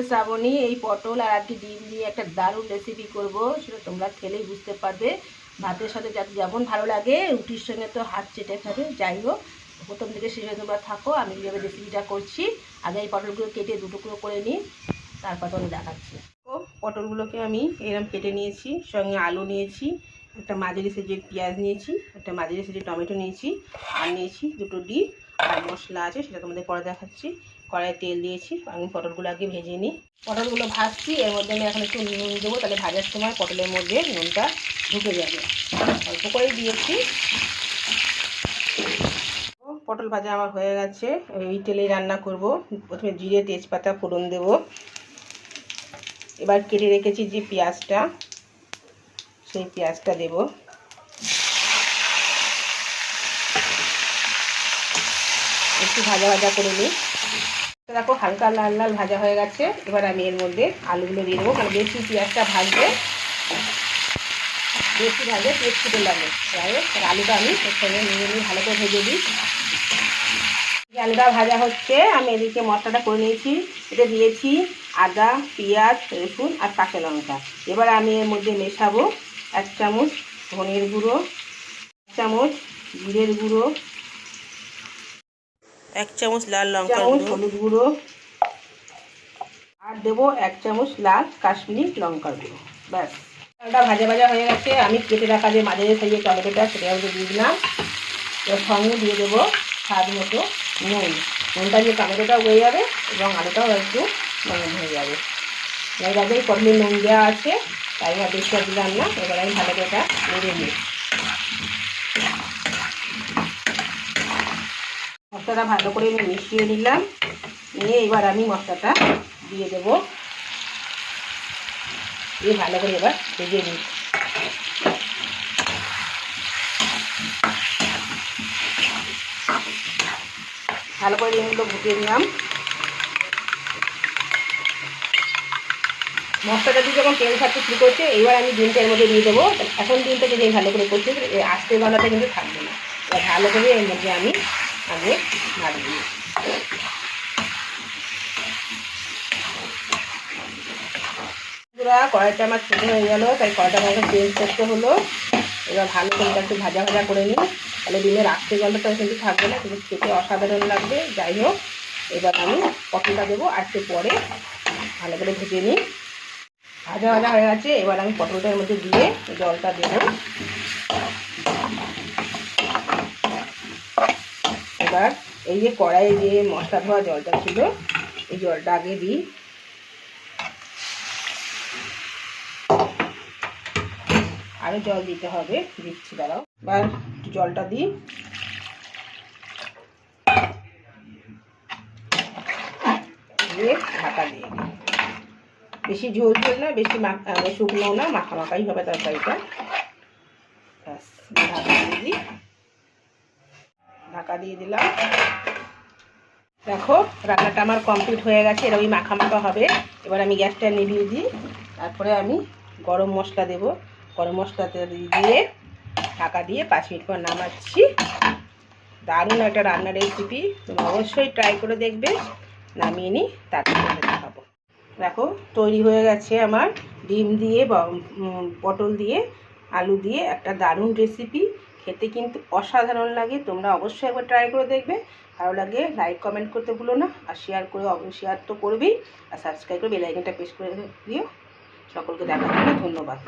শ্রাবণী। এই পটল আর আজকে ডিম দিয়ে একটা দারুণ রেসিপি করব, সেটা তোমরা খেলেই বুঝতে পারবে। ভাতের সাথে যেমন ভালো লাগে, রুটির সঙ্গে তো হাত চেটে খাবে। যাই হোক, প্রথম থেকে শেষে তোমরা থাকো, আমি কীভাবে রেসিপিটা করছি। আগে এই পটলগুলো কেটে দুটুকরো করে নিই, তারপর তো আমি দেখাচ্ছি। তো পটলগুলোকে আমি এরকম কেটে নিয়েছি, সঙ্গে আলু নিয়েছি, একটা মাঝারি সাইজের পেঁয়াজ নিয়েছি, একটা মাঝারি সাইজের টমেটো নিয়েছি, আর নিয়েছি দুটো ডিম। আর মশলা আছে, সেটা তোমাদের পরে দেখাচ্ছি। কড়াইয়ে তেল দিয়েছি, আমি পটলগুলো আগে ভেজে নিই। পটলগুলো ভাজছি, এর মধ্যে আমি এখন একটু নুন দেবো, তাহলে ভাজার সময় পটলের মধ্যে নুনটা ঢুকে যাবে। অল্প করেই দিয়েছি। পটল ভাজা আমার হয়ে গেছে। এই তেলেই রান্না করব। প্রথমে জিরে তেজপাতা ফোড়ন দেব। এবার কেটে রেখেছি যে পেঁয়াজটা, সেই পেঁয়াজটা দেব। একটু ভাজা ভাজা করে নিই। দেখো হালকা লাল লাল ভাজা হয়ে গেছে। এবার আমি এর মধ্যে আলুগুলো দিয়ে দেবো, কারণ বেশি পেঁয়াজটা ভাজবে, বেশি ভাজে পেঁয়াজ ফুটে লাগে। যাই হোক, আলুটা আমি এর সঙ্গে নিয়ে ভালো করে ভেজে দিই। আলুটা ভাজা হচ্ছে, আমি এদিকে মশলাটা করে নিয়েছি। এটা দিয়েছি আদা, পেঁয়াজ, রসুন আর কাঁচা লঙ্কা। এবার আমি এর মধ্যে মেশাবো 1 চামচ ধনের গুঁড়ো, 1 চামচ জিরের গুঁড়ো, 1 চামচ লাল লঙ্কা গুঁড়ো, হলুদ গুঁড়ো, আর দেবো 1 চামচ লাল কাশ্মীরি লঙ্কার গুঁড়ো। ব্যাস, এটা ভাজা ভাজা হয়ে গেছে। আমি কেটে রাখা যে মাঝারি সাইজের টমেটোটা, সেটা দিয়ে দিলাম। এর সঙ্গে দিয়ে দেবো স্বাদ মতো নুন। নুনটা দিয়ে টমেটোটাও হয়ে যাবে এবং আলুটাও একটু নরম হয়ে যাবে। এর আগেই পটলে নুন দেওয়া আছে, তাই আর বেশি দিলাম না। এবার আমি ভালো করে এটা নেড়ে নিই। মশলাটা ভালো করে আমি মিশিয়ে নিলাম। নিয়ে এবার আমি মশলাটা দিয়ে দেবো, দিয়ে ভালো করে এবার ভেজে নিই। ভালো করে ডিমগুলো ফুটিয়ে নিলাম। মশলাটা দিয়ে যখন তেল ছাড়তে শুরু করছে, এবার আমি ডিমটা এর মধ্যে দিয়ে দেবো। এখন ডিমটাকে দিয়ে ভালো করে করছি, আস্তে গলাটা কিন্তু থাকবে না। এবার ভালো করে এর মধ্যে আমি আগে নাড়ি দিই। কড়াইটা আমার ছোট হয়ে গেল, তাই কড়াইটা আমাকে চেঞ্জ করতে হলো। এবার ভালো করে একটু ভাজা ভাজা করে নিই, তাহলে ডিমের আস্তে গন্ধটা কিন্তু থাকবে না, কিন্তু খেতে অসাধারণ লাগবে। যাই হোক, এবার আমি পটলটা দেবো, আর একটু পরে ভালো করে ভেজে নিই। ভাজা ভাজা হয়ে গেছে। এবার আমি পটলটার মধ্যে দিয়ে জলটা দেবো। এবার এই যে কড়াইয়ে যে মশলা ধোয়া জলটা ছিল, এই জলটা আগে দিই। আরও জল দিতে হবে, দিচ্ছি, দাঁড়াও। এবার একটু জলটা দিই। দিয়ে ঢাকা দিয়ে দিই। বেশি ঝোল ঝোল না, বেশি শুকনো না, মাখা মাখাই হবে তরকারিটা। ব্যাস, ঢাকা দিয়ে দিই। ঢাকা দিয়ে দিলাম। দেখো রান্নাটা আমার কমপ্লিট হয়ে গেছে। এরকমই মাখা মাখা হবে। এবার আমি গ্যাসটা নিভিয়ে দিই। তারপরে আমি গরম মশলা দেব। গরম মশলাতে দিয়ে ঢাকা দিয়ে 5 মিনিট পর নামাচ্ছি। দারুণ একটা রান্নার রেসিপি, তুমি অবশ্যই ট্রাই করে দেখবে। নামিয়ে নিই, তারপরে দেখাবো। দেখো তৈরি হয়ে গেছে আমার ডিম দিয়ে পটল দিয়ে আলু দিয়ে একটা দারুণ রেসিপি। খেতে কিন্তু অসাধারণ লাগে। তোমরা অবশ্যই একবার ট্রাই করে দেখবে। ভালো লাগে লাইক কমেন্ট করতে ভুলো না, আর শেয়ার করে, শেয়ার তো করবেই, আর সাবস্ক্রাইব করে বেল আইকনটা প্রেস করে দিও। সকলকে দেখার জন্য ধন্যবাদ।